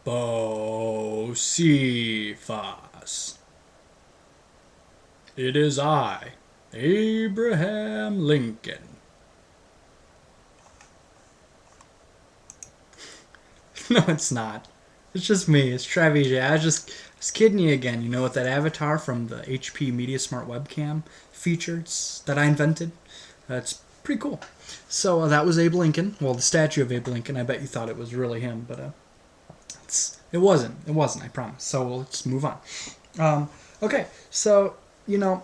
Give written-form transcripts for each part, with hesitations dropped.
Bocephus. It is I, Abraham Lincoln. No, it's not. It's just me. It's Travy. I was kidding you again. You know, with that avatar from the HP Media Smart webcam features that I invented. It's pretty cool. So that was Abe Lincoln. Well, the statue of Abe Lincoln. I bet you thought it was really him, but it wasn't. It wasn't. I promise. So let's move on. Okay. So you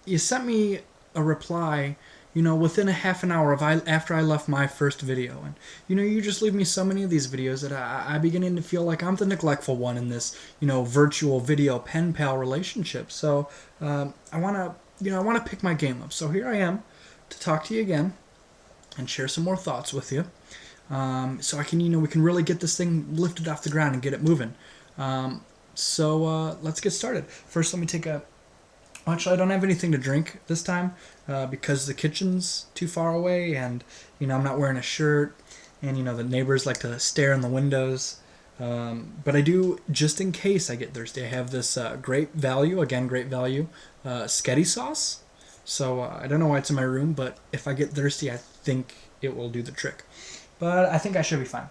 you sent me a reply, within a half an hour after I left my first video. And, you just leave me so many of these videos that I'm beginning to feel like I'm the neglectful one in this, virtual video pen pal relationship. So I want to pick my game up. So here I am to talk to you again and share some more thoughts with you. So I can, we can really get this thing lifted off the ground and get it moving. So let's get started. First, let me take a... Actually, I don't have anything to drink this time because the kitchen's too far away, and I'm not wearing a shirt, and the neighbors like to stare in the windows. But I do, just in case I get thirsty. I have this great value, sketty sauce. So I don't know why it's in my room, but if I get thirsty, I think it will do the trick. But I think I should be fine.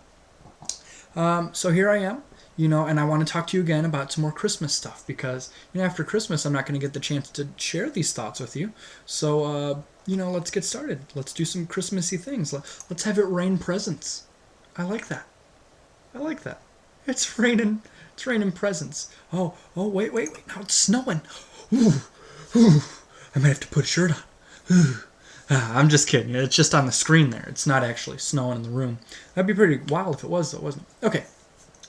So here I am. And I want to talk to you again about some more Christmas stuff because, after Christmas, I'm not going to get the chance to share these thoughts with you. So, let's get started. Let's do some Christmassy things. Let's have it rain presents. I like that. It's raining. It's raining presents. Oh, wait. Now it's snowing. Ooh. I might have to put a shirt on. I'm just kidding. It's just on the screen there. It's not actually snowing in the room. That'd be pretty wild if it was, though, wasn't it? Okay.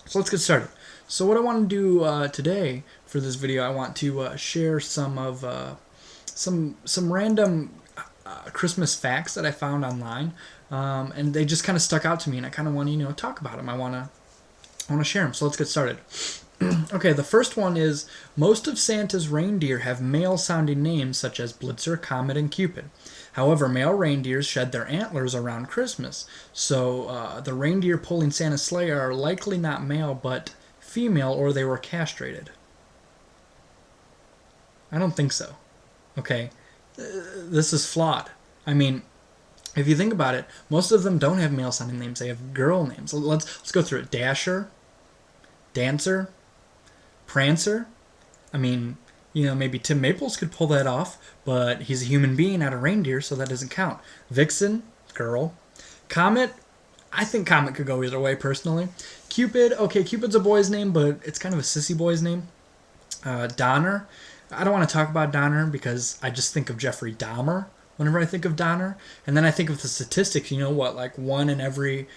So let's get started. So what I want to do today for this video, I want to share some of some random Christmas facts that I found online, and they just kind of stuck out to me, and I kind of want to talk about them. I want to share them. So let's get started. Okay, the first one is most of Santa's reindeer have male-sounding names such as Blitzer, Comet, and Cupid. However, male reindeers shed their antlers around Christmas, so the reindeer pulling Santa's sleigh are likely not male but female, or they were castrated. I don't think so. Okay, this is flawed. I mean, if you think about it, most of them don't have male-sounding names; they have girl names. Let's go through it. Dasher, Dancer, Prancer. I mean, maybe Tim Maples could pull that off, but he's a human being, not a reindeer, so that doesn't count. Vixen, girl. Comet, I think Comet could go either way, personally. Cupid, okay, Cupid's a boy's name, but it's kind of a sissy boy's name. Donner, I don't want to talk about Donner because I just think of Jeffrey Dahmer whenever I think of Donner. And then I think of the statistics, like 1 in every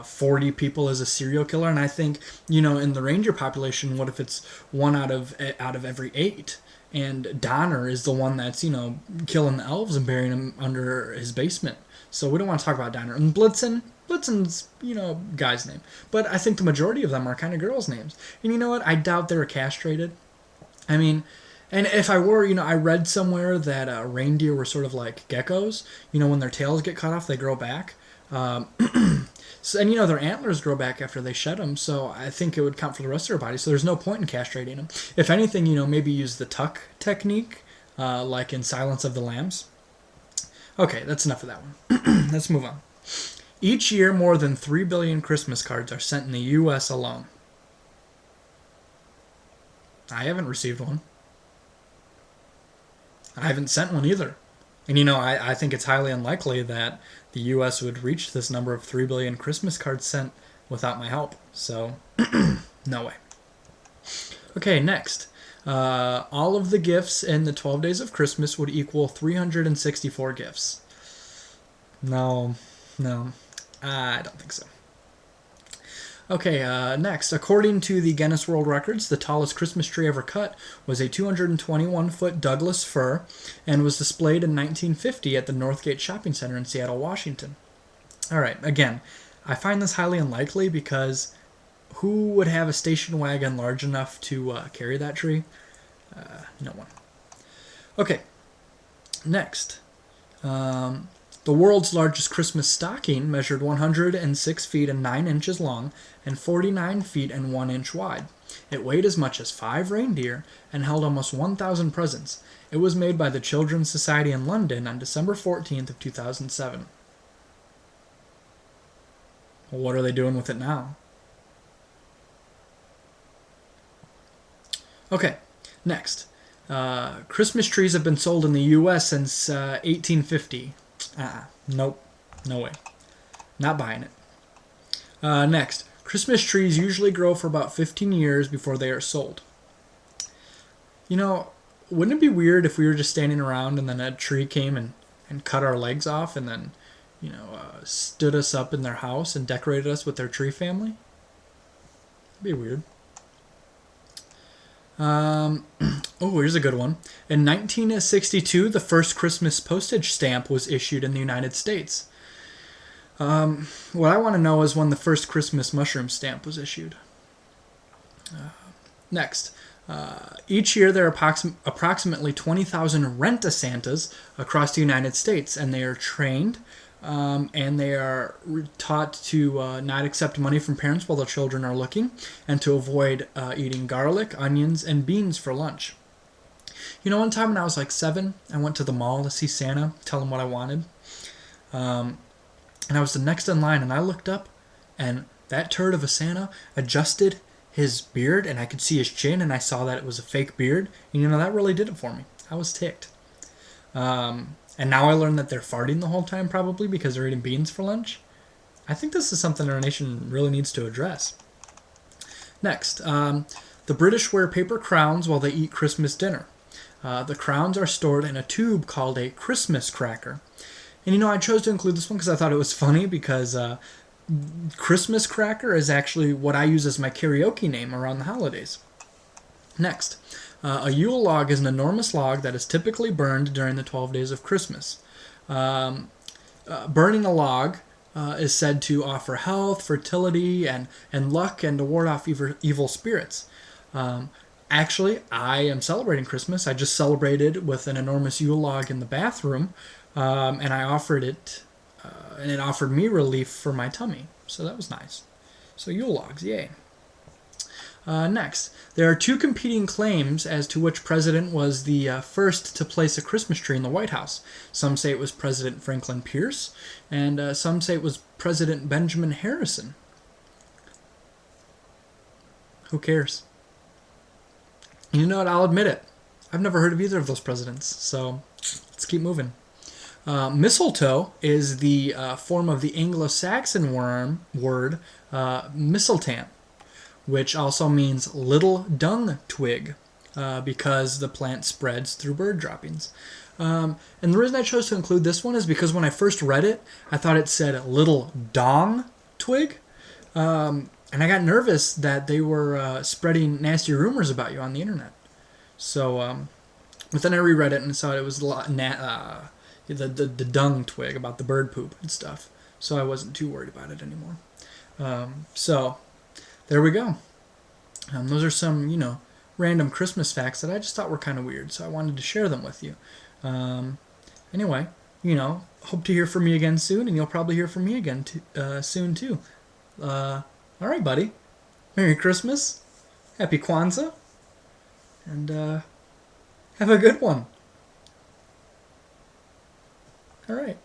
40 people is a serial killer, and I think in the reindeer population, what if it's 1 out of every 8, and Donner is the one that's killing the elves and burying them under his basement. So we don't want to talk about Donner. And Blitzen's guy's name, but I think the majority of them are kind of girls' names. And you know what? I doubt they were castrated. I mean, and if I were, I read somewhere that reindeer were sort of like geckos. When their tails get cut off, they grow back. So, and their antlers grow back after they shed them, so I think it would count for the rest of their body, so there's no point in castrating them. If anything, maybe use the tuck technique, like in Silence of the Lambs. Okay, that's enough of that one. Let's move on. Each year, more than 3 billion Christmas cards are sent in the U.S. alone. I haven't received one. I haven't sent one either. And I think it's highly unlikely that the U.S. would reach this number of 3 billion Christmas cards sent without my help. So, no way. Okay, next. All of the gifts in the 12 days of Christmas would equal 364 gifts. No, I don't think so. Okay, next. According to the Guinness World Records, the tallest Christmas tree ever cut was a 221-foot Douglas fir and was displayed in 1950 at the Northgate Shopping Center in Seattle, Washington. All right, again, I find this highly unlikely because who would have a station wagon large enough to carry that tree? No one. Okay, next. The The world's largest Christmas stocking measured 106 feet and 9 inches long and 49 feet and 1 inch wide. It weighed as much as 5 reindeer and held almost 1,000 presents. It was made by the Children's Society in London on December 14th of 2007. Well, what are they doing with it now? Okay, next. Christmas trees have been sold in the U.S. since 1850. Nope. No way. Not buying it. Next. Christmas trees usually grow for about 15 years before they are sold. You know, wouldn't it be weird if we were just standing around and then a tree came and cut our legs off and then, stood us up in their house and decorated us with their tree family? It'd be weird. Here's a good one. In 1962, the first Christmas postage stamp was issued in the United States. What I want to know is when the first Christmas mushroom stamp was issued. Next. Each year there are approximately 20,000 rent-a-Santas across the United States, and they are trained and they are taught to not accept money from parents while their children are looking, and to avoid eating garlic, onions, and beans for lunch. One time when I was like 7, I went to the mall to see Santa, tell him what I wanted. And I was the next in line, and I looked up, and that turd of a Santa adjusted his beard, and I could see his chin, and I saw that it was a fake beard. And that really did it for me. I was ticked. And now I learned that they're farting the whole time, probably because they're eating beans for lunch. I think this is something our nation really needs to address. Next, the British wear paper crowns while they eat Christmas dinner. The crowns are stored in a tube called a Christmas cracker. And I chose to include this one because I thought it was funny, because Christmas cracker is actually what I use as my karaoke name around the holidays. Next, a Yule log is an enormous log that is typically burned during the 12 days of Christmas. Burning a log is said to offer health, fertility, and luck, and to ward off evil spirits. Actually, I am celebrating Christmas. I just celebrated with an enormous Yule log in the bathroom, and I offered it, and it offered me relief for my tummy. So that was nice. So Yule logs, yay. Next, there are 2 competing claims as to which president was the first to place a Christmas tree in the White House. Some say it was President Franklin Pierce, and some say it was President Benjamin Harrison. Who cares? You know what? I'll admit it. I've never heard of either of those presidents, so let's keep moving. Mistletoe is the form of the Anglo-Saxon word mistletoe, which also means little dung twig, because the plant spreads through bird droppings. And the reason I chose to include this one is because when I first read it, I thought it said little dong twig, and I got nervous that they were spreading nasty rumors about you on the internet. So, but then I reread it and saw it was the dung twig about the bird poop and stuff. So I wasn't too worried about it anymore. So there we go. Those are some, random Christmas facts that I just thought were kind of weird, so I wanted to share them with you. Anyway, hope to hear from you again soon, and you'll probably hear from me again soon too. All right, buddy. Merry Christmas. Happy Kwanzaa. And have a good one. All right.